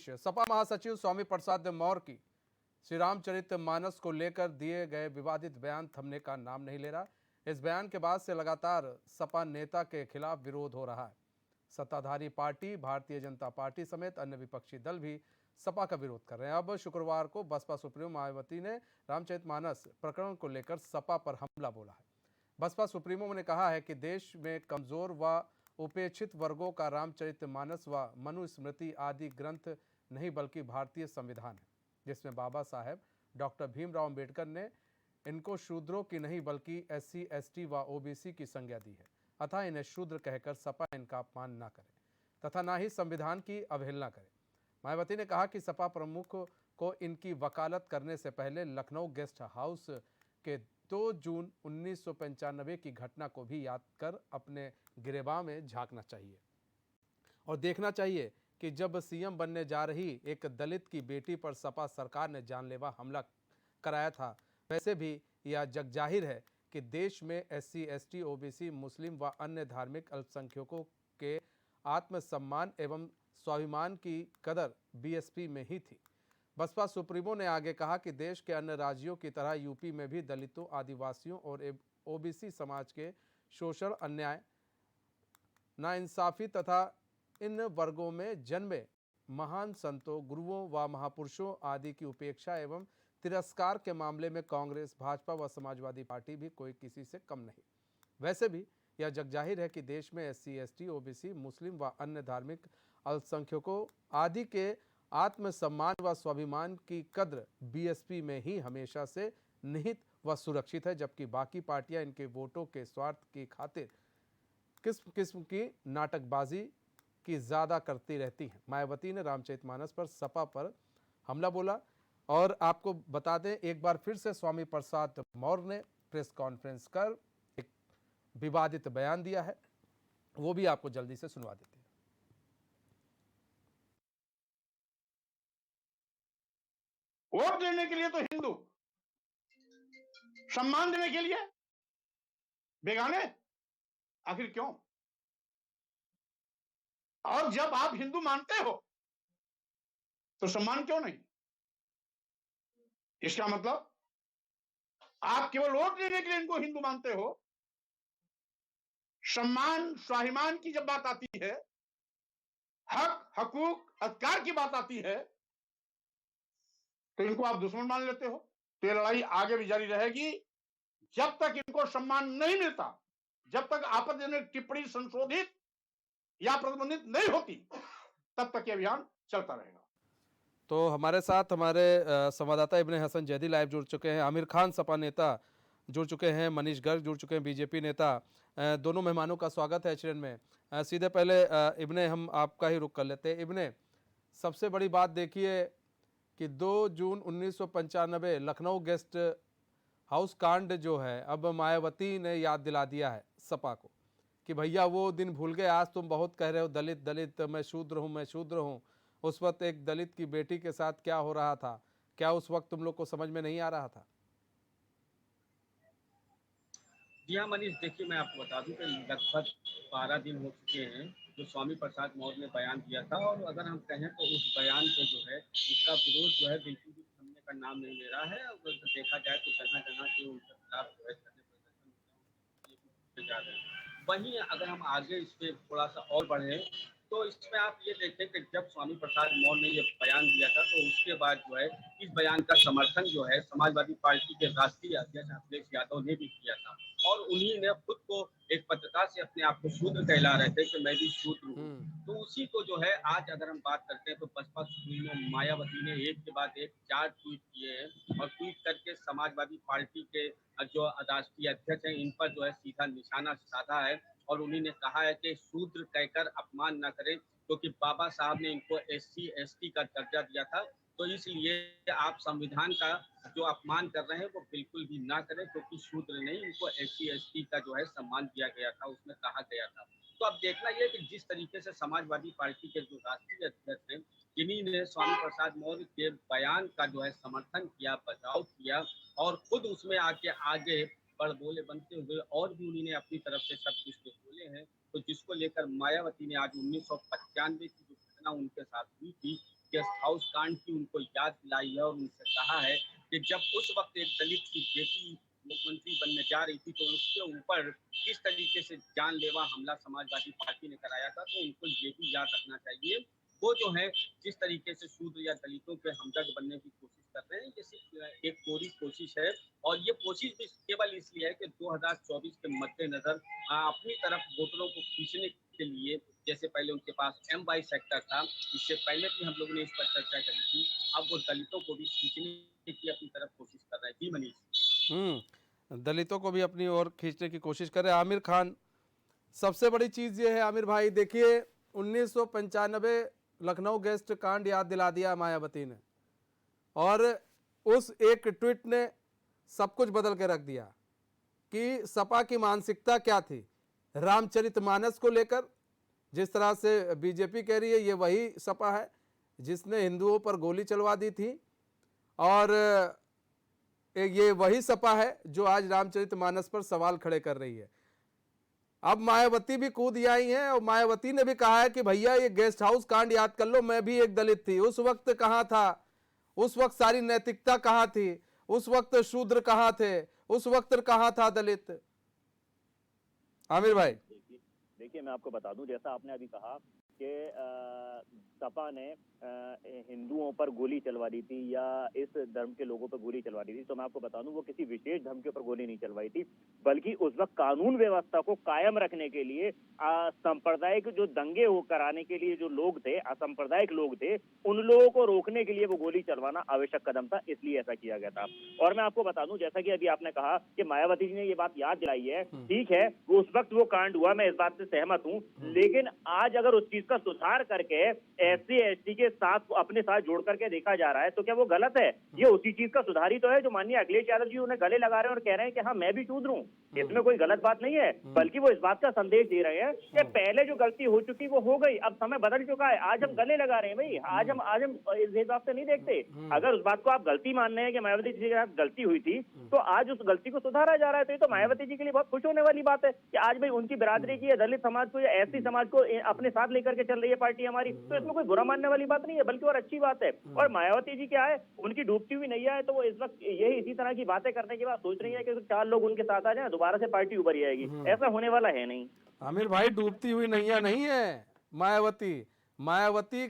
पेश। सपा महासचिव स्वामी प्रसाद मौर्य की श्री रामचरितमानस को लेकर दिए गए विवादित बयान थमने का नाम नहीं ले रहा। इस बयान के बाद से लगातार सपा नेता के खिलाफ विरोध हो रहा है। सत्ताधारी पार्टी भारतीय जनता पार्टी समेत अन्य विपक्षी दल भी सपा का विरोध कर रहे हैं। अब शुक्रवार को बसपा सुप्रीमो मायावती ने रामचरितमानस प्रकरण को लेकर सपा पर हमला बोला है। बसपा सुप्रीमो ने कहा है कि देश में कमजोर व उपेक्षित वर्गों का रामचरितमानस व मनुस्मृति आदि ग्रंथ नहीं बल्कि भारतीय संविधान है, जिसमें बाबा साहेब डॉक्टर भीमराव अंबेडकर ने इनको शूद्रों की नहीं बल्कि SC ST व OBC की संज्ञा दी है। अतः इन्हें शूद्र कहकर सपा इनका अपमान न करे तथा न ही संविधान की अवहेलना करे। मायावती ने कहा कि सपा प्रमुख को इनकी वकालत करने से पहले लखनऊ गेस्ट हाउस के 2 जून 1995 की घटना को भी याद कर अपने गिरेबान में झांकना चाहिए और देखना चाहिए कि जब CM बनने जा रही एक दलित की बेटी पर सपा सरकार ने जानलेवा हमला कराया था, वैसे भी यह जगजाहिर है कि देश में SC ST OBC मुस्लिम व अन्य धार्मिक अल्पसंख्यकों के आत्मसम्मान एवं स्वाभिमान की कदर BSP में ही थी। बसपा सुप्रीमो ने आगे कहा कि देश के अन्य राज्यों की तरह यूपी में भी दलितों, आदिवासियों और OBC समाज के शोषण, अन्याय, नाइंसाफी तथा इन वर्गों में जन्मे महान संतों, गुरुओं व महापुरुषों आदि की उपेक्षा एवं तिरस्कार के मामले में कांग्रेस, भाजपा व समाजवादी पार्टी भी कोई किसी से कम नहीं। वैसे भी यह जगजाहिर है कि देश में SC ST OBC मुस्लिम व अन्य धार्मिक अल्पसंख्यकों आदि के आत्मसम्मान व स्वाभिमान की कद्र BSP में ही हमेशा से निहित व सुरक्षित है, जबकि बाकी पार्टियां इनके वोटों के स्वार्थ की खातिर किस्म किस्म की नाटकबाजी की ज्यादा करती रहती हैं। मायावती ने रामचरितमानस पर सपा पर हमला बोला। और आपको बता दें, एक बार फिर से स्वामी प्रसाद मौर्य ने प्रेस कॉन्फ्रेंस कर एक विवादित बयान दिया है, वो भी आपको जल्दी से सुनवा देते हैं। वोट देने के लिए तो हिंदू, सम्मान देने के लिए बेगाने, आखिर क्यों? और जब आप हिंदू मानते हो तो सम्मान क्यों नहीं? इसका मतलब आप केवल वोट देने के लिए इनको हिंदू मानते हो। सम्मान, स्वाभिमान की जब बात आती है, हक, हकूक, अधिकार की बात आती है, तो इनको आप दुश्मन मान लेते हो। तो ये लड़ाई आगे भी जारी रहेगी जब तक इनको सम्मान नहीं मिलता, जब तक आपत्तिजनक टिप्पणी संशोधित या प्रतिबंधित नहीं होती, तब तक ये अभियान चलता रहेगा। तो हमारे साथ हमारे संवाददाता इब्ने हसन जैदी लाइव जुड़ चुके हैं, आमिर खान सपा नेता जुड़ चुके हैं, मनीष गर्ग जुड़ चुके हैं, BJP नेता। दोनों मेहमानों का स्वागत है एचएन में। सीधे पहले इब्ने हम आपका ही रुख कर लेते हैं। इब्ने, सबसे बड़ी बात देखिए कि 2 जून 1995 लखनऊ गेस्ट हाउस कांड जो है, अब मायावती ने याद दिला दिया है सपा को कि भैया वो दिन भूल गए। आज तुम बहुत कह रहे हो दलित दलित, मैं शूद्र हूँ, मैं शूद्र हूँ। उस वक्त एक दलित की बेटी के साथ क्या हो रहा था, क्या उस वक्त तुम लोग को समझ में नहीं आ रहा था? जी हाँ मनीष, देखिए मैं आपको बता दूं कि लगभग 12 दिन हो चुके हैं जो स्वामी प्रसाद मौर्य ने बयान दिया था। और अगर हम कहें तो उस बयान को जो है, उसका विरोध जो है बिल्कुल भी थमने का नाम नहीं ले रहा है। अगर देखा जाए तो जगह जगह से उनके खिलाफ जो है धरने प्रदर्शन जा रहे हैं। वहीं अगर हम आगे इस पे थोड़ा सा और बढ़े तो इसमें आप ये देखें कि जब स्वामी प्रसाद मौर्य ने ये बयान दिया था तो उसके बाद जो है इस बयान का समर्थन जो है समाजवादी पार्टी के राष्ट्रीय अध्यक्ष अखिलेश यादव ने भी किया था। और उन्हीं ने खुद को एक पत्रकार से अपने आप को शूद्र कहला रहे थे कि मैं भी शूद्र हूँ। तो उसी को जो है आज अगर हम बात करते हैं तो बसपा सुप्रीमो मायावती ने एक के बाद एक 4 ट्वीट किए हैं और ट्वीट करके समाजवादी पार्टी के जो राष्ट्रीय अध्यक्ष हैं इन पर जो है सीधा निशाना साधा है। और उन्हीं ने कहा है कि शूद्र कहकर अपमान न करें, क्योंकि बाबा साहब ने इनको SC ST का दर्जा दिया था। तो इसलिए आप संविधान का जो अपमान कर रहे हैं वो बिल्कुल भी ना करें, क्योंकि शूद्र नहीं, इनको SC ST का जो है सम्मान दिया गया था, उसमें कहा गया था। तो अब देखना यह कि जिस तरीके से समाजवादी पार्टी के जो राष्ट्रीय अध्यक्ष हैं, इन्हीं ने स्वामी प्रसाद मौर्य के बयान का जो है समर्थन किया, बचाव किया और खुद उसमें आगे बड़बोले बनते हुए और भी उन्होंने अपनी तरफ से सब कुछ जो बोले हैं। तो जिसको लेकर मायावती ने आज 1995 की जो घटना उनके साथ हुई थी गेस्ट हाउस कांड की उनको याद दिलाई है और उनसे कहा है कि जब उस वक्त एक दलित की बेटी मुख्यमंत्री बनने जा रही थी तो उसके ऊपर किस तरीके से जानलेवा हमला समाजवादी पार्टी ने कराया था, तो उनको ये भी याद रखना चाहिए। वो जो है जिस तरीके से शूद्र या दलितों के हमदर्द बनने की कोशिश कर रहे हैं, ये सिर्फ एक कोरी कोशिश है और ये कोशिश भी केवल इसलिए है कि 2024 के मद्देनजर अपनी तरफ वोटरों को खींचने के लिए, जैसे पहले उनके पास M-22 सेक्टर था, इससे पहले भी हम लोगों ने इस पर चर्चा करी थी, अब वो दलितों को भी खींचने की अपनी तरफ कोशिश कर रहे हैं। जी मनीष। दलितों को भी अपनी ओर खींचने की कोशिश कर रहे हैं आमिर खान। सबसे बड़ी चीज ये है आमिर भाई, देखिए 1995 लखनऊ गेस्ट कांड याद दिला दिया मायावती ने, और उस एक ट्वीट ने सब कुछ बदल के रख दिया कि सपा की मानसिकता क्या थी रामचरितमानस को लेकर। जिस तरह से बीजेपी कह रही है ये वही सपा है जिसने हिंदुओं पर गोली चलवा दी थी, और ये वही सपा है जो आज रामचरितमानस पर सवाल खड़े कर रही है। अब मायावती भी कूद आई हैं और मायावती ने भी कहा है कि भैया ये गेस्ट हाउस कांड याद कर लो, मैं भी एक दलित थी, उस वक्त कहाँ था, उस वक्त सारी नैतिकता कहाँ थी, उस वक्त शूद्र कहाँ थे, उस वक्त कहाँ था दलित। आमिर भाई देखिए मैं आपको बता दूं, जैसा आपने अभी कहा कि सपा ने हिंदुओं पर गोली चलवा दी थी या इस धर्म के लोगों पर गोली चलवा दी थी, तो मैं आपको बता दूं वो किसी विशेष धर्म के ऊपर गोली नहीं चलवाई थी, बल्कि उस वक्त कानून व्यवस्था को कायम रखने के लिए सांप्रदायिक जो दंगे हो कराने के लिए जो लोग थे, असंप्रदायिक लोग थे, उन लोगों को रोकने के लिए वो गोली चलवाना आवश्यक कदम था, इसलिए ऐसा किया गया था। और मैं आपको बता दूं, जैसा कि अभी आपने कहा कि मायावती जी ने ये बात याद दिलाई है, ठीक है उस वक्त वो कांड हुआ, मैं इस बात से सहमत हूँ, लेकिन आज अगर उस चीज का सुधार करके SC ST के साथ अपने साथ जोड़ करके देखा जा रहा है तो क्या वो गलत है? ये उसी चीज का सुधार ही तो है जो माननीय अखिलेश यादव जी उन्हें गले लगा रहे हैं और कह रहे हैं कि हाँ मैं भी शूद्र हूँ, इसमें कोई गलत बात नहीं है, बल्कि वो इस बात का संदेश दे रहे हैं कि पहले जो गलती हो चुकी वो हो गई, अब समय बदल चुका है, आज हम गले लगा रहे हैं भाई, आज हम इस हिसाब से नहीं देखते। अगर उस बात को आप गलती मान रहे हैं कि मायावती जी के साथ गलती हुई थी तो आज उस गलती को सुधारा जा रहा है, तो ये तो मायावती जी के लिए बहुत खुश होने वाली बात है कि आज भाई उनकी बिरादरी की या दलित समाज को या SC समाज को अपने साथ लेकर के चल रही है पार्टी हमारी, तो इसमें कोई बुरा मानने वाली बात नहीं है, बल्कि और अच्छी बात है। और मायावती जी क्या है, उनकी डूबती हुई नैया है, तो वो इस वक्त यही इसी तरह की बातें करने के बाद सोच रही है कि 4 लोग उनके साथ आ जाएं, दोबारा से पार्टी उभरी आएगी, ऐसा होने वाला है नहीं। आमिर भाई डूबती हुई नैया नहीं है मायावती। मायावती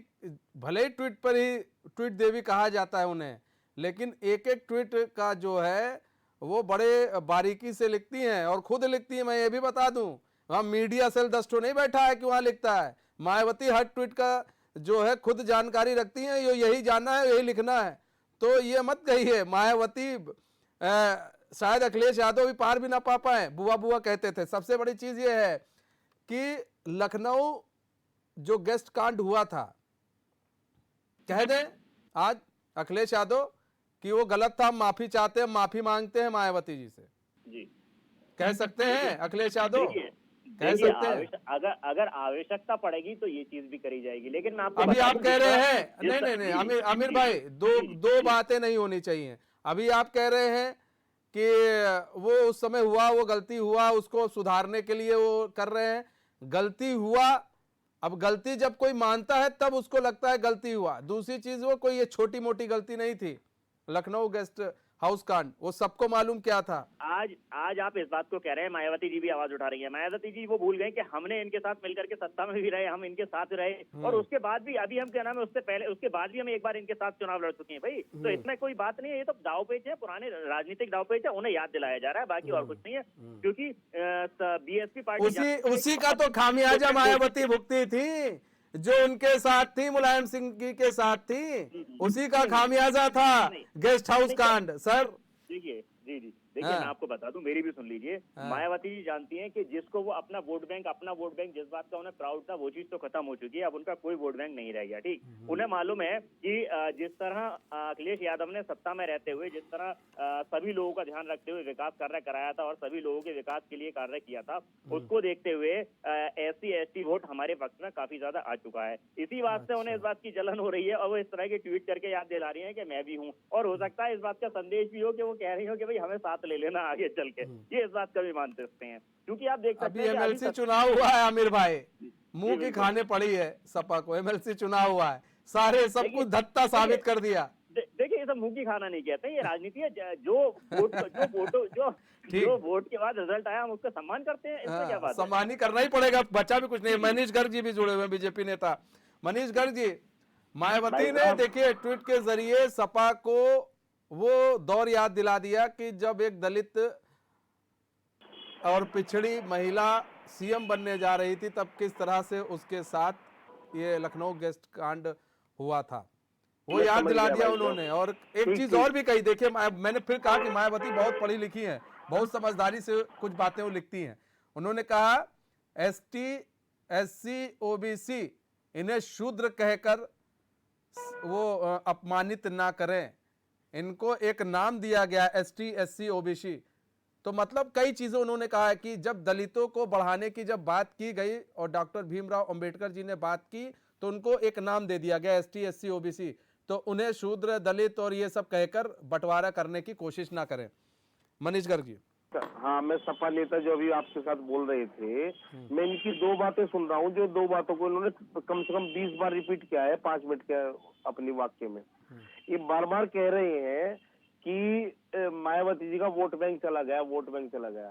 भले ही ट्वीट पर ही ट्वीट देवी कहा जाता है उन्हें, लेकिन एक एक ट्वीट का जो है वो बड़े बारीकी से लिखती हैं और खुद लिखती हैं। मैं ये भी बता दूं वहाँ मीडिया सेल 10 नहीं बैठा है कि वहाँ लिखता है। मायावती हर ट्वीट का जो है खुद जानकारी रखती हैं, ये यही जानना है यही लिखना है, तो ये मत कहिए मायावती शायद अखिलेश यादव भी पार भी ना पा पाए, बुआ बुआ कहते थे। सबसे बड़ी चीज ये है कि लखनऊ जो गेस्ट कांड हुआ था, कह दें आज अखिलेश यादव कि वो गलत था, माफी चाहते हैं, माफी मांगते हैं मायावती जी से, जी कह सकते हैं अखिलेश यादव, कह देखिए सकते हैं। अगर आवश्यकता पड़ेगी तो ये चीज भी करी जाएगी, लेकिन मैं आपको अभी आप कह रहे हैं नहीं आमिर भाई दो बातें नहीं होनी चाहिए। अभी आप कह रहे हैं कि वो उस समय हुआ, वो गलती हुआ, उसको सुधारने के लिए वो कर रहे हैं, गलती हुआ। अब गलती जब कोई मानता है तब उसको लगता है गलती हुआ। दूसरी चीज वो कोई ये छोटी मोटी गलती नहीं थी, लखनऊ गेस्ट हाउस कांड वो सबको मालूम क्या था। आज आप इस बात को कह रहे हैं, मायावती जी भी आवाज उठा रही है, मायावती जी वो भूल गए कि हमने इनके साथ मिलकर के सत्ता में भी रहे, हम इनके साथ रहे, और उसके बाद भी अभी हम क्या नाम है उससे पहले उसके बाद भी हम एक बार इनके साथ चुनाव लड़ चुके हैं भाई, तो इसमें कोई बात नहीं है, ये तो दावपेच है, पुराने राजनीतिक दावपेच है, उन्हें याद दिलाया जा रहा है, बाकी और कुछ नहीं है। क्योंकि BSP पार्टी उसी का तो खामियाजा मायावती भुगती थी, जो उनके साथ थी, मुलायम सिंह के साथ थी, उसी का खामियाजा था गेस्ट हाउस कांड। सर देखिए देखिए मैं आपको बता दूं, मेरी भी सुन लीजिए। मायावती जी जानती हैं कि जिसको वो अपना वोट बैंक जिस बात का उन्हें प्राउड था वो चीज तो खत्म हो चुकी है, अब उनका कोई वोट बैंक नहीं रह गया। ठीक, उन्हें मालूम है कि जिस तरह अखिलेश यादव ने सत्ता में रहते हुए जिस तरह सभी लोगों का ध्यान रखते हुए विकास कार्य कराया था और सभी लोगों के विकास के लिए कार्य किया था, उसको देखते हुए SC ST वोट हमारे पक्ष में काफी ज्यादा आ चुका है। इसी बात से उन्हें इस बात की जलन हो रही है और वो इस तरह के ट्वीट करके याद दिला रही है कि मैं भी हूँ, और हो सकता है इस बात का संदेश भी हो कि वो कह रही हो कि भाई हमें साथ ले लेना आगे चल के, ये इस बात का भी मान सकते हैं। क्योंकि आप देख सकते हैं MLC चुनाव हुआ है आमिर भाई, मुंह की खाने पड़ी है सपा को, MLC चुनाव हुआ है, सारे सब देखिए- कुछ धत्ता साबित कर दिया। देखिए, ये सब मुंह की खाना नहीं कहते, ये राजनीति है। जो ठीक। वोट के बाद रिजल्ट आया, हम उसका सम्मान करते हैं, इसमें क्या बात है? सम्मान ही करना ही पड़ेगा, बचा भी कुछ नहीं। मनीष गर्ग जी भी जुड़े हुए हैं, बीजेपी नेता मनीष गर्ग जी। मायावती भाई ने साहब- देखिए ट्वीट के जरिए सपा को वो दौर याद दिला दिया कि जब एक दलित और पिछड़ी महिला सीएम बनने जा रही थी, तब किस तरह से उसके साथ ये लखनऊ गेस्ट कांड हुआ था, वो मैं याद समझ दिला गया दिया भाई साहब। उन्होंने। और एक ठीक, चीज ठीक। और भी कही, देखिए मैंने फिर कहा कि मायावती बहुत पढ़ी लिखी हैं, बहुत समझदारी से कुछ बातें वो लिखती हैं। उन्होंने कहा एसटी एससी ओबीसी इन्हें शूद्र कहकर वो अपमानित ना करें, इनको एक नाम दिया गया एसटी एससी ओबीसी। तो मतलब कई चीजें उन्होंने कहा है कि जब दलितों को बढ़ाने की जब बात की गई और डॉक्टर भीमराव अंबेडकर जी ने बात की, तो उनको एक नाम दे दिया गया एसटी एससी ओबीसी। तो उन्हें शूद्र दलित और ये सब कहकर बंटवारा करने की कोशिश ना करें। मनीष गर्ग जी। हाँ, मैं सपा नेता जो अभी आपके साथ बोल रहे थे, मैं इनकी दो बातें सुन रहा हूँ, जो दो बातों को इन्होंने कम से कम 20 बार रिपीट किया है 5 मिनट के अपनी वाक्य में। ये बार बार कह रहे हैं कि मायावती जी का वोट बैंक चला गया, वोट बैंक चला गया।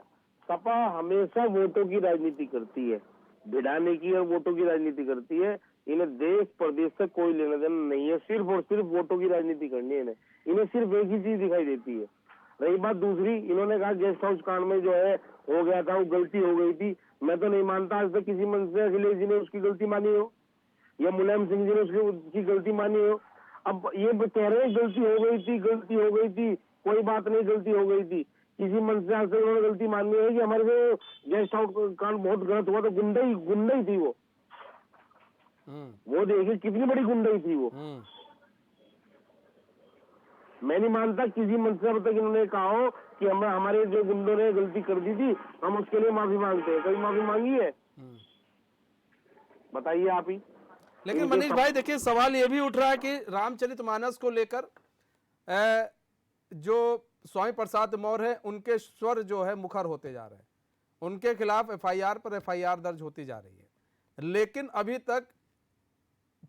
सपा हमेशा वोटों की राजनीति करती है, भिड़ाने की और वोटों की राजनीति करती है। इन्हें देश प्रदेश से कोई लेना देना नहीं है, सिर्फ और सिर्फ वोटों की राजनीति करनी है। इन्हें सिर्फ एक ही चीज दिखाई देती है। रही बात दूसरी, इन्होंने कहा गेस्ट हाउस कांड में जो है हो गया था, वो गलती हो गई थी। मैं तो नहीं मानता आज तक किसी मंत्री से अखिलेश जी ने उसकी गलती मानी हो या मुलायम सिंह जी ने उसकी गलती मानी हो। अब ये कह रहे हैं गलती हो गई थी, गलती हो गई थी, कोई बात नहीं, गलती हो गई थी। किसी मंत्री से आज तक उन्होंने गलती माननी है कि हमारे जो गेस्ट हाउस कांड बहुत गलत हुआ, तो गुंडई थी वो देखिए कितनी बड़ी गुंडई थी वो। मैं नहीं मानता किसी मंत्री अब तक इन्होंने कहा हो कि हमारे जो गुंडों ने गलती कर दी थी, हम उसके लिए माफी मांगते हैं। कभी माफी मांगी है? बताइए आप ही। लेकिन मनीष भाई देखिए, सवाल ये भी उठ रहा है कि रामचरितमानस को लेकर जो स्वामी प्रसाद मौर्य है, उनके स्वर जो है मुखर होते जा रहे हैं, उनके खिलाफ एफआईआर पर एफआईआर दर्ज होती जा रही है, लेकिन अभी तक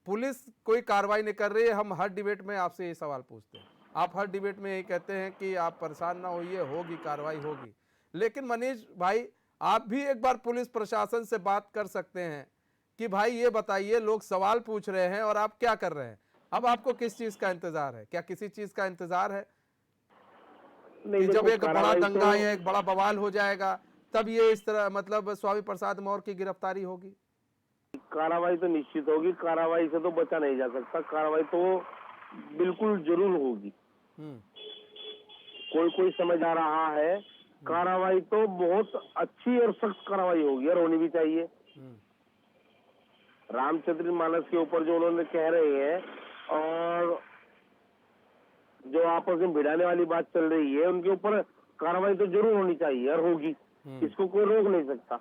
पुलिस कोई कार्रवाई नहीं कर रही है। हम हर डिबेट में आपसे ये सवाल पूछते हैं, आप हर डिबेट में यही कहते हैं कि आप परेशान ना होइए, होगी कार्रवाई होगी। लेकिन मनीष भाई, आप भी एक बार पुलिस प्रशासन से बात कर सकते हैं कि भाई ये बताइए, लोग सवाल पूछ रहे हैं और आप क्या कर रहे हैं। अब आपको किस चीज का इंतजार है? क्या किसी चीज का इंतजार है कि जब एक बड़ा दंगा या एक बड़ा बवाल हो जाएगा तब ये इस तरह मतलब स्वामी प्रसाद मौर्य की गिरफ्तारी होगी? कार्रवाई तो निश्चित होगी, कार्रवाई से तो बचा नहीं जा सकता, कार्रवाई तो बिल्कुल जरूर होगी। कोई समझ आ रहा है, कार्रवाई तो बहुत अच्छी और सख्त कार्रवाई होगी और होनी भी चाहिए। रामचरितमानस के ऊपर जो उन्होंने कह रहे हैं और जो आपस में भिड़ाने वाली बात चल रही है, उनके ऊपर कार्रवाई तो जरूर होनी चाहिए और होगी, इसको कोई रोक नहीं सकता।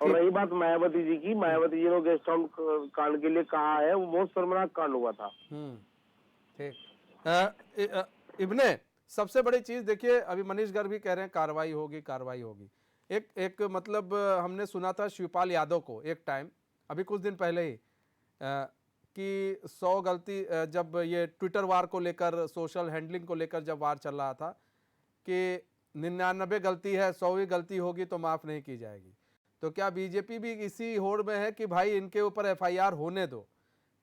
और रही बात मायावती जी की, मायावती जी ने गेस्ट हाउस कांड के लिए कहा है, वो बहुत शर्मनाक कांड हुआ था। ठीक। इब्ने सबसे बड़ी चीज देखिए, अभी मनीष गर्ग भी कह रहे हैं कार्रवाई होगी, कार्रवाई होगी। एक मतलब हमने सुना था शिवपाल यादव को एक टाइम, अभी कुछ दिन पहले ही, कि 100 गलती, जब ये ट्विटर वार को लेकर, सोशल हैंडलिंग को लेकर जब वार चल रहा था कि 99 गलती है, 100वीं गलती होगी तो माफ नहीं की जाएगी। तो क्या बीजेपी भी इसी होड़ में है कि भाई इनके ऊपर एफआईआर होने दो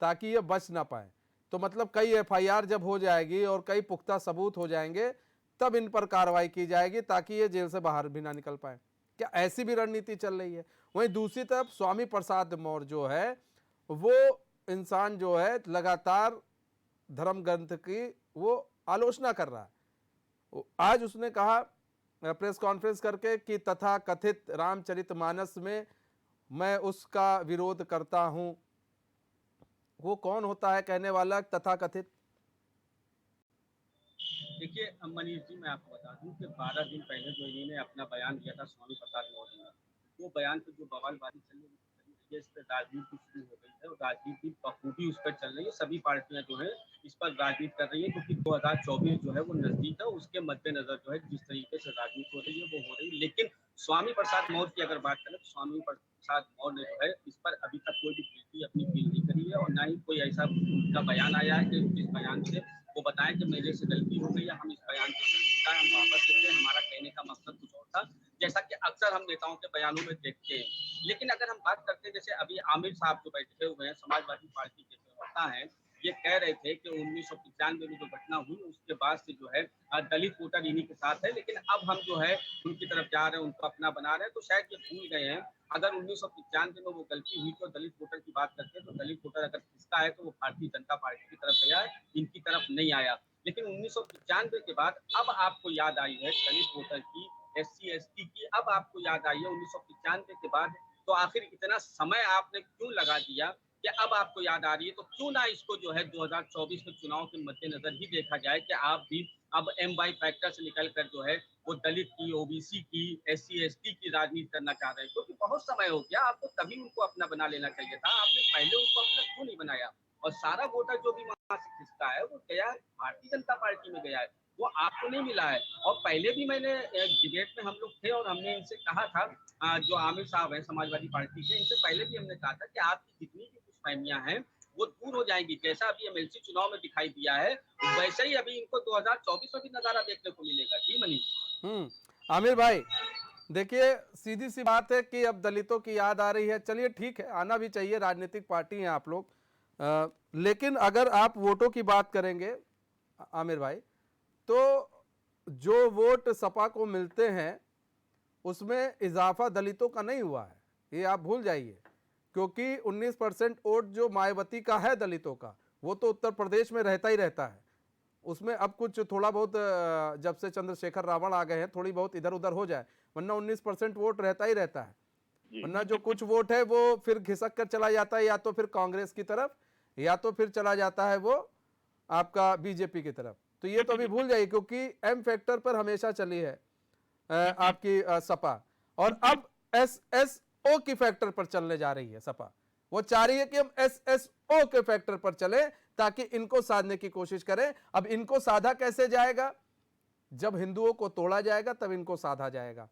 ताकि ये बच ना पाए? तो मतलब कई एफआईआर जब हो जाएगी और कई पुख्ता सबूत हो जाएंगे तब इन पर कार्रवाई की जाएगी ताकि ये जेल से बाहर भी ना निकल पाए। क्या ऐसी भी रणनीति चल रही है? वहीं दूसरी तरफ स्वामी प्रसाद मौर्य जो है, वो इंसान जो है लगातार धर्म ग्रंथ की वो आलोचना कर रहा है। आज उसने कहा प्रेस कॉन्फ्रेंस करके कि तथा कथित रामचरितमानस में मैं उसका विरोध करता हूं। वो कौन होता है कहने वाला तथा कथित? देखिए मनीष जी, मैं आपको बता दूं कि 12 दिन पहले जो इन्होंने अपना बयान दिया था स्वामी प्रसाद मौर्य ने, वो बयान पे जो बवालबाजी चली तरीके से राजनीति शुरू हो गई है और राजनीति बखूबी उस पर चल रही है। सभी पार्टियां जो है इस पर राजनीति कर रही है, क्योंकि 2024 जो है वो नजदीक है। उसके मद्देनजर जो है जिस तरीके से राजनीति हो रही है वो हो रही है। लेकिन स्वामी प्रसाद मौर्य की अगर बात करें तो स्वामी प्रसाद मौर्य ने जो है इस पर अभी तक कोई भी गिल्टी अपनी फील नहीं करी है, और ना ही कोई ऐसा उनका बयान आया है कि जिस बयान से वो बताएं कि मेरे से गलती हो गई है, हम इस बयान को शर्मिंदा है, हम वापस लेते हैं, हमारा कहने का मकसद कुछ और था, जैसा कि अक्सर हम नेताओं के बयानों में देखते हैं। लेकिन अगर हम बात करते हैं, जैसे अभी आमिर साहब जो बैठे हुए हैं, समाजवादी पार्टी के प्रवक्ता हैं, ये कह रहे थे कि 1995 में जो घटना हुई उसके बाद से जो है दलित वोटर इन्हीं के साथ है, लेकिन अब हम जो है उनकी तरफ जा रहे हैं, उनको अपना बना रहे हैं। तो शायद ये भूल गए हैं, अगर 1995 में वो गलती हुई तो दलित वोटर की बात करते हैं तो दलित वोटर अगर किसका है तो वो भारतीय जनता पार्टी की तरफ गया है, इनकी तरफ नहीं आया। लेकिन 1995 के बाद अब आपको याद आई है दलित वोटर की, SC ST की, अब आपको याद आई है 1995 के बाद, तो आखिर इतना समय आपने क्यों लगा दिया कि अब आपको याद आ रही है? तो क्यों ना इसको जो है 2024 में चुनाव के मद्देनजर ही देखा जाए कि आप भी अब MY फैक्टर से निकल कर जो है वो दलित की, OBC की, SC ST की राजनीति करना चाह रहे हैं, क्योंकि बहुत समय हो गया। आपको तभी उनको अपना बना लेना चाहिए था, आपने पहले उनको अपना क्यों नहीं बनाया? और सारा वोटर जो भी वहां से खिसका है वो गया भारतीय जनता पार्टी में गया है, वो आपको नहीं मिला है। और पहले भी मैंने डिबेट में हम लोग थे और हमने इनसे कहा था, जो आमिर साहब हैं समाजवादी पार्टी के, इनसे पहले भी हमने कहा था कि आपकी जितनी भी खुशफहमियां हैं वो दूर हो जाएंगी। जैसा अभी MLC चुनाव में दिखाई दिया है वैसे ही अभी इनको 2024 में भी नजारा देखने को मिलेगा। जी मनीष। आमिर भाई, देखिए सीधी सी बात है कि अब दलितों की याद आ रही है। चलिए ठीक है, आना भी चाहिए, राजनीतिक पार्टी हैं आप लोग। लेकिन अगर आप वोटों की बात करेंगे आमिर भाई, तो जो वोट सपा को मिलते हैं उसमें इजाफा दलितों का नहीं हुआ है, ये आप भूल जाइए। क्योंकि 19% वोट जो मायावती का है दलितों का, वो तो उत्तर प्रदेश में रहता ही रहता है। उसमें अब कुछ थोड़ा बहुत जब से चंद्रशेखर रावण आ गए हैं थोड़ी बहुत इधर उधर हो जाए, वरना 19% वोट रहता ही रहता है। वरना जो कुछ वोट है वो फिर खिसक कर चला जाता है, या तो फिर कांग्रेस की तरफ, या तो फिर चला जाता है वो आपका बीजेपी की तरफ। तो ये तो अभी भूल जाइए, क्योंकि M फैक्टर पर हमेशा चली है आपकी सपा, और अब SSO की फैक्टर पर चलने जा रही है सपा। वो चाह रही है कि हम SSO के फैक्टर पर चले ताकि इनको साधने की कोशिश करें। अब इनको साधा कैसे जाएगा? जब हिंदुओं को तोड़ा जाएगा तब इनको साधा जाएगा।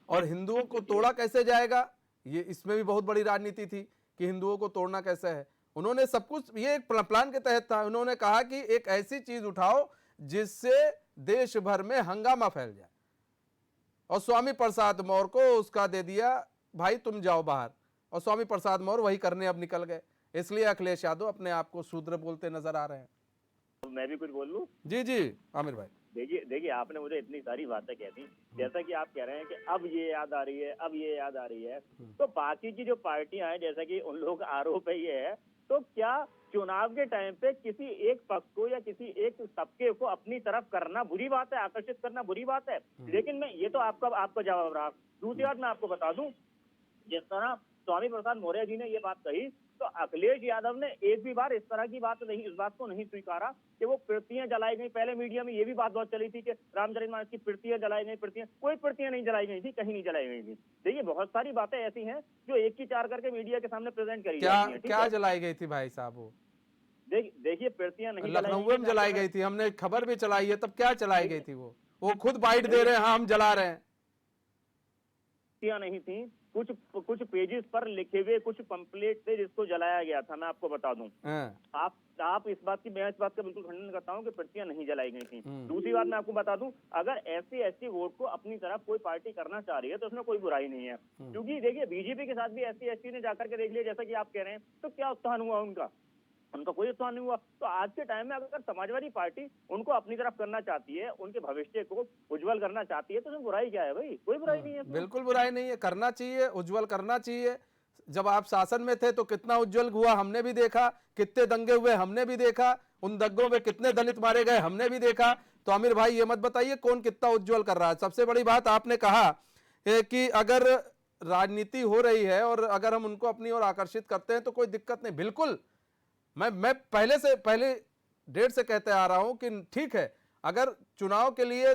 और हिंदुओं को तोड़ा कैसे जाएगा, ये इसमें भी बहुत बड़ी राजनीति थी कि हिंदुओं को तोड़ना कैसे है। उन्होंने सब कुछ ये एक प्लान के तहत था। उन्होंने कहा कि एक ऐसी चीज उठाओ जिससे देश भर में हंगामा फैल जाए, और स्वामी प्रसाद मौर्य को उसका दे दिया, भाई तुम जाओ बाहर। और स्वामी प्रसाद मौर्य वही करने अब निकल गए। इसलिए अखिलेश यादव अपने आप को शूद्र बोलते नजर आ रहे हैं। मैं भी कुछ बोल लूं? जी जी आमिर भाई। देखिए आपने मुझे इतनी सारी बातें कह दी, जैसा कि आप कह रहे हैं कि अब ये याद आ रही है, अब ये याद आ रही है, तो बाकी की जो पार्टियां हैं, जैसा कि उन लोगों का आरोप है ये है, तो क्या चुनाव के टाइम पे किसी एक पक्ष को या किसी एक तबके को अपनी तरफ करना बुरी बात है, आकर्षित करना बुरी बात है? लेकिन मैं ये तो आपका जवाब रहा। दूसरी बात मैं आपको बता दूं, जिस तरह स्वामी प्रसाद मौर्य जी ने ये बात कही, तो अखिलेश यादव ने एक भी बार इस तरह की बात नहीं, इस बात को नहीं स्वीकारा कि वो प्रतियां जलाई गई। पहले मीडिया में ये भी बात बहुत चली थी कि रामचरितमानस की प्रतियां जलाई गई, कोई प्रतियां नहीं जलाई गई थी, कहीं नहीं जलाई गई थी। देखिए बहुत सारी बातें ऐसी हैं जो एक की चार करके मीडिया के सामने प्रेजेंट करी जाती हैं। क्या जलाई गई थी भाई साहब? वो देखिए प्रतियां नहीं, लखनऊ में जलाई गई थी, हमने खबर भी चलाई है। तब क्या चलाई गई थी? वो खुद बाइट दे रहे हैं, हाँ हम जला रहे हैं। नहीं थी, कुछ पेजेस पर लिखे हुए कुछ पंपलेट थे जिसको जलाया गया था। मैं आपको बता दूं, आप इस बात की, मैं इस बात का बिल्कुल खंडन करता हूं कि प्रतियां नहीं जलाई गई थी। दूसरी बात मैं आपको बता दूं, अगर SC ST वोट को अपनी तरफ कोई पार्टी करना चाह रही है तो उसमें कोई बुराई नहीं है, क्योंकि देखिए बीजेपी के साथ भी SC ST ने जाकर के देख लिया, जैसा कि आप कह रहे हैं, तो क्या उत्थान हुआ उनका कोई उत्थान नहीं हुआ। तो आज के टाइम में अगर समाजवादी पार्टी उनको अपनी तरफ करना चाहती है, उनके भविष्य को उज्जवल करना चाहती है, तो उसमें बुराई क्या है भाई? कोई बुराई नहीं है। बिल्कुल बुराई नहीं है, करना चाहिए, उज्जवल करना चाहिए। जब आप शासन में थे तो कितना उज्जवल हुआ हमने भी देखा, कितने दंगे हुए हमने भी देखा, उन दंगों में कितने दलित मारे गए हमने भी देखा। तो आमिर भाई ये मत बताइए कौन कितना उज्जवल कर रहा है। सबसे बड़ी बात आपने कहा कि अगर राजनीति हो रही है और अगर हम उनको अपनी ओर आकर्षित करते हैं तो कोई दिक्कत नहीं। बिल्कुल, मैं पहले डेढ़ से कहते आ रहा हूं कि ठीक है, अगर चुनाव के लिए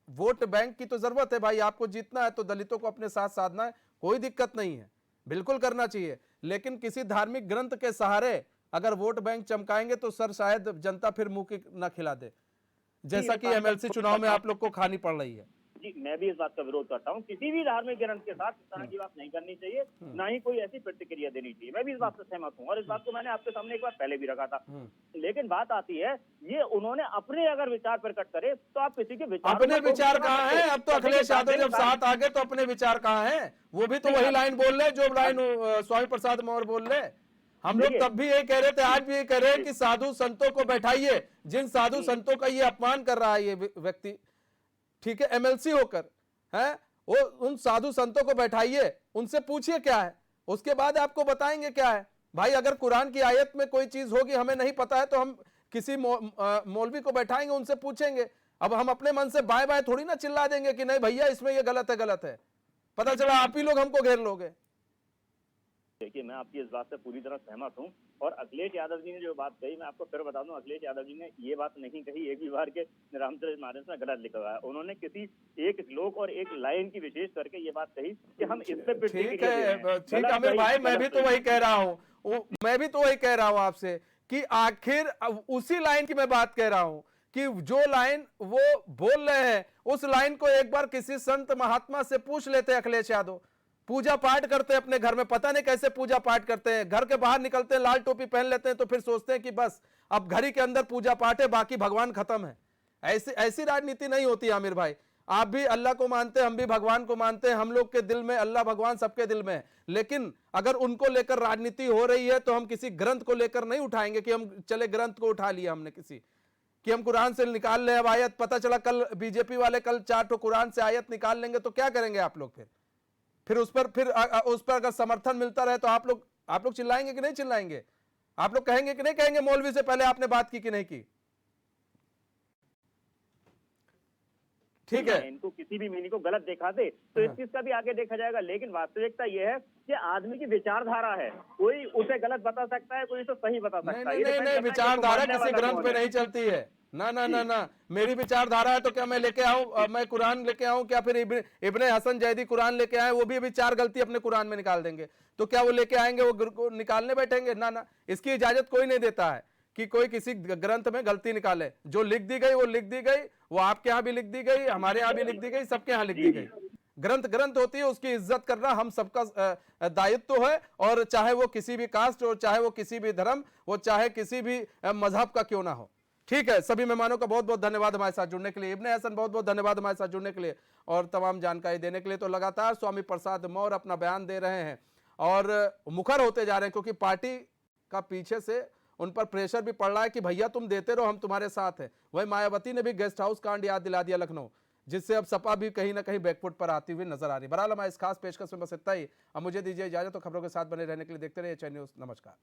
वोट बैंक की तो जरूरत है भाई, आपको जीतना है तो दलितों को अपने साथ साधना है, कोई दिक्कत नहीं है। बिल्कुल करना चाहिए, लेकिन किसी धार्मिक ग्रंथ के सहारे अगर वोट बैंक चमकाएंगे तो सर शायद जनता फिर मुंह की ना खिला दे, जैसा कि एमएलसी चुनाव में आप लोग को खानी पड़ रही है। जी, मैं भी इस बात का विरोध करता हूँ। किसी भी धार्मिक ग्रंथ के साथ इस तरह की बात नहीं करनी चाहिए, ना ही कोई ऐसी प्रतिक्रिया देनी चाहिए। मैं भी इस बात से सहमत हूँ और इस बात को मैंने आपके सामने एक बार पहले भी रखा था। लेकिन बात आती है, ये उन्होंने अपने अगर विचार प्रकट करे तो आप किसी के विचार अपने विचार कहाँ हैं? अब तो अखिलेश यादव जब साथ आ गए तो अपने विचार कहाँ हैं? वो भी तो वही लाइन बोल रहे जो लाइन स्वामी प्रसाद मौर्य बोल रहे। हम लोग तब भी यही कह रहे थे, आज भी यही कह रहे हैं कि साधु संतों को बैठाइए। जिन साधु संतों का ये अपमान कर रहा है ये व्यक्ति, ठीक है, एमएलसी होकर है, वो उन साधु संतों को बैठाइए, उनसे पूछिए क्या है, उसके बाद आपको बताएंगे क्या है। भाई अगर कुरान की आयत में कोई चीज होगी हमें नहीं पता है तो हम किसी मौलवी को बैठाएंगे, उनसे पूछेंगे। अब हम अपने मन से बाय बाय थोड़ी ना चिल्ला देंगे कि नहीं भैया इसमें ये गलत है, गलत है। पता चला आप ही लोग हमको घेर लोगे। देखिए, मैं आपकी इस बात से पूरी तरह सहमत हूं और अखिलेश यादव जी ने जो बात कही, मैं आपको फिर बता दूं, अखिलेश यादव जी ने ये बात नहीं कही एक भी बार के रामचरितमानस में गलत लिखा हुआ है। उन्होंने किसी एक श्लोक और एक लाइन की विशेष करके ये बात कही कि हम इस पे ठीक है, ठीक है आमिर भाई, मैं भी तो वही कह रहा हूँ, मैं भी तो वही कह रहा हूँ आपसे कि आखिर उसी लाइन की मैं बात कह रहा हूँ कि जो लाइन वो बोल रहे हैं उस लाइन को एक बार किसी संत महात्मा से पूछ लेते अखिलेश यादव। पूजा पाठ करते हैं अपने घर में, पता नहीं कैसे पूजा पाठ करते हैं, घर के बाहर निकलते हैं लाल टोपी पहन लेते हैं तो फिर सोचते हैं कि बस अब घर ही के अंदर पूजा पाठ है, बाकी भगवान खत्म है। ऐसी राजनीति नहीं होती आमिर भाई। आप भी अल्लाह को मानते हैं, हम भी भगवान को मानते हैं, हम लोग के दिल में अल्लाह भगवान सबके दिल में है, लेकिन अगर उनको लेकर राजनीति हो रही है तो हम किसी ग्रंथ को लेकर नहीं उठाएंगे कि हम चले ग्रंथ को उठा लिया हमने किसी कि हम कुरान से निकाल ले अब आयत। पता चला कल बीजेपी वाले कल 4 ठो कुरान से आयत निकाल लेंगे तो क्या करेंगे आप लोग? फिर उस पर अगर समर्थन मिलता रहे तो आप लोग चिल्लाएंगे कि नहीं चिल्लाएंगे? आप लोग कहेंगे कि नहीं कहेंगे मौलवी से पहले आपने बात की कि नहीं की? ठीक है, इनको किसी भी मीनिंग को गलत देखा दे तो इस चीज का भी आगे देखा जाएगा, लेकिन वास्तविकता यह है कि आदमी की विचारधारा है, कोई उसे गलत बता सकता है, कोई उसे सही बता सकता है। नहीं, विचारधारा किसी ग्रंथ पे नहीं चलती है। ना, मेरी विचारधारा है तो क्या मैं लेके आऊं, मैं कुरान लेके आऊं क्या? फिर इब्ने हसन जैदी कुरान लेके आए, वो भी अभी 4 गलती अपने कुरान में निकाल देंगे तो क्या वो लेके आएंगे वो निकालने बैठेंगे? ना, इसकी इजाजत कोई नहीं देता है कि कोई किसी ग्रंथ में गलती निकाले। जो लिख दी गई वो लिख दी गई, वो आपके यहाँ भी लिख दी गई, हमारे यहाँ भी लिख दी गई, सबके यहाँ लिख दी गई। ग्रंथ होती है, उसकी इज्जत करना हम सबका दायित्व है, और चाहे वो किसी भी कास्ट और चाहे वो किसी भी धर्म, वो चाहे किसी भी मजहब का क्यों ना हो। ठीक है, सभी मेहमानों का बहुत बहुत धन्यवाद हमारे साथ जुड़ने के लिए। इब्ने हसन बहुत बहुत धन्यवाद हमारे साथ जुड़ने के लिए और तमाम जानकारी देने के लिए। तो लगातार स्वामी प्रसाद मौर्य अपना बयान दे रहे हैं और मुखर होते जा रहे हैं, क्योंकि पार्टी का पीछे से उन पर प्रेशर भी पड़ रहा है कि भैया तुम देते रहो, हम तुम्हारे साथ हैं। वही मायावती ने भी गेस्ट हाउस कांड याद दिला दिया लखनऊ, जिससे अब सपा भी कहीं ना कहीं बैकफुट पर आती हुई नजर आ रही है। बहरहाल हमारे इस खास पेशकश में बस इतना ही। अब मुझे दीजिए इजाजत, तो खबरों के साथ बने रहने के लिए देखते रहिए चैनल न्यूज़। नमस्कार।